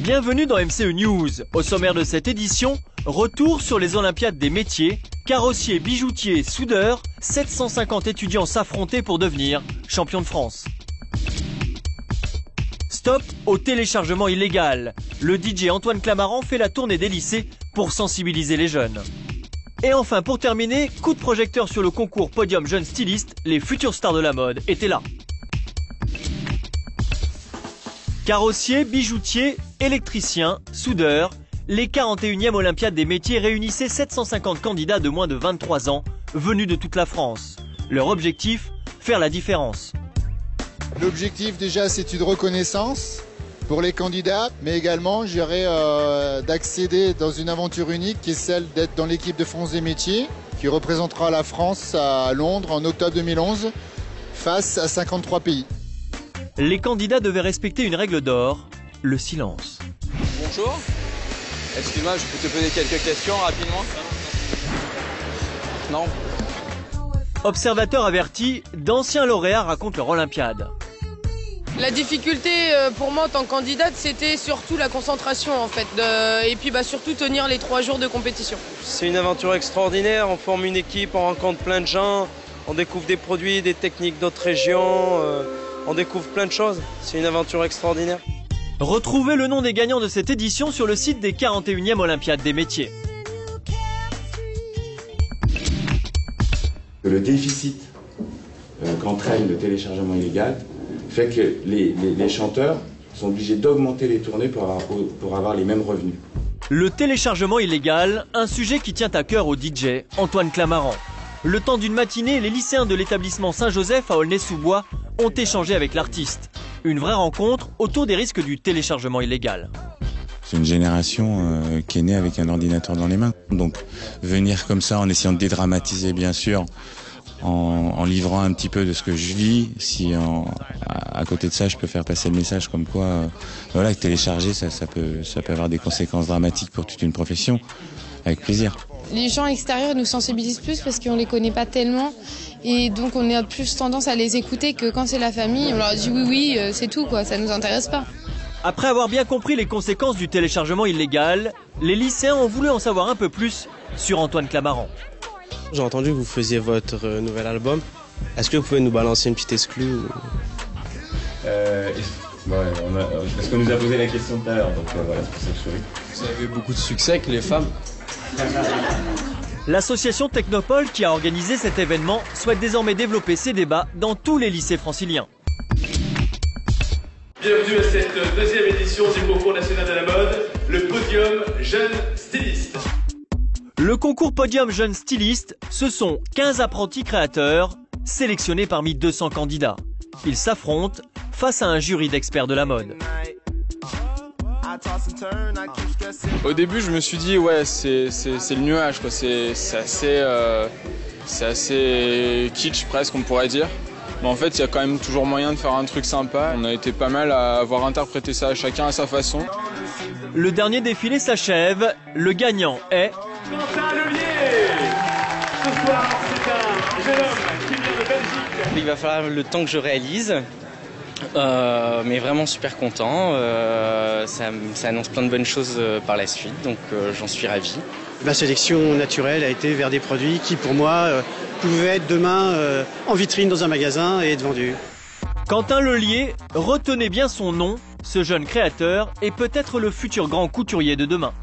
Bienvenue dans MCE News. Au sommaire de cette édition, retour sur les Olympiades des métiers. Carrossiers, bijoutiers, soudeurs, 750 étudiants s'affrontaient pour devenir champions de France. Stop au téléchargement illégal. Le DJ Antoine Clamaran fait la tournée des lycées pour sensibiliser les jeunes. Et enfin, pour terminer, coup de projecteur sur le concours Podium Jeunes Stylistes, les futures stars de la mode étaient là. Carrossiers, bijoutiers, électriciens, soudeurs, les 41e Olympiades des métiers réunissaient 750 candidats de moins de 23 ans, venus de toute la France. Leur objectif, faire la différence. L'objectif déjà, c'est une reconnaissance pour les candidats, mais également d'accéder dans une aventure unique qui est celle d'être dans l'équipe de France des métiers, qui représentera la France à Londres en octobre 2011, face à 53 pays. Les candidats devaient respecter une règle d'or, le silence. Bonjour, excuse-moi, je peux te poser quelques questions rapidement? Non. Observateurs avertis, d'anciens lauréats racontent leur Olympiade. La difficulté pour moi en tant que candidate, c'était surtout la concentration en fait, et puis surtout tenir les 3 jours de compétition. C'est une aventure extraordinaire, on forme une équipe, on rencontre plein de gens, on découvre des produits, des techniques d'autres régions, on découvre plein de choses, c'est une aventure extraordinaire. Retrouvez le nom des gagnants de cette édition sur le site des 41e Olympiades des métiers. Le déficit qu'entraîne le téléchargement illégal fait que les chanteurs sont obligés d'augmenter les tournées pour avoir les mêmes revenus. Le téléchargement illégal, un sujet qui tient à cœur au DJ Antoine Clamaran. Le temps d'une matinée, les lycéens de l'établissement Saint-Joseph à Aulnay-sous-Bois ont échangé avec l'artiste. Une vraie rencontre autour des risques du téléchargement illégal. C'est une génération qui est née avec un ordinateur dans les mains. Donc venir comme ça en essayant de dédramatiser bien sûr, en livrant un petit peu de ce que je vis, si à côté de ça je peux faire passer le message comme quoi voilà, que télécharger ça peut avoir des conséquences dramatiques pour toute une profession, avec plaisir. Les gens extérieurs nous sensibilisent plus parce qu'on les connaît pas tellement et donc on a plus tendance à les écouter que quand c'est la famille, on leur dit oui c'est tout quoi, ça nous intéresse pas. Après avoir bien compris les conséquences du téléchargement illégal, les lycéens ont voulu en savoir un peu plus sur Antoine Clamaran. J'ai entendu que vous faisiez votre nouvel album, est-ce que vous pouvez nous balancer une petite exclue Parce qu'on nous a posé la question tout à l'heure, donc voilà, c'est pour ça que je souris. Vous avez beaucoup de succès avec les femmes. L'association Technopole qui a organisé cet événement souhaite désormais développer ces débats dans tous les lycées franciliens. Bienvenue à cette deuxième édition du concours national de la mode, le Podium Jeunes Stylistes. Le concours Podium Jeunes Stylistes, ce sont 15 apprentis créateurs sélectionnés parmi 200 candidats. Ils s'affrontent face à un jury d'experts de la mode. Au début, je me suis dit, ouais, c'est le nuage, quoi. C'est assez kitsch, presque, on pourrait dire. Mais en fait, il y a quand même toujours moyen de faire un truc sympa. On a été pas mal à avoir interprété ça, chacun à sa façon. Le dernier défilé s'achève. Le gagnant est... Quentin Levier. Ce soir, c'est un jeune homme qui vient de Belgique. Il va falloir le temps que je réalise. Mais vraiment super content, ça annonce plein de bonnes choses par la suite, donc j'en suis ravi. Ma sélection naturelle a été vers des produits qui pour moi pouvaient être demain en vitrine dans un magasin et être vendus. Quentin Lelier, retenez bien son nom, ce jeune créateur est peut-être le futur grand couturier de demain.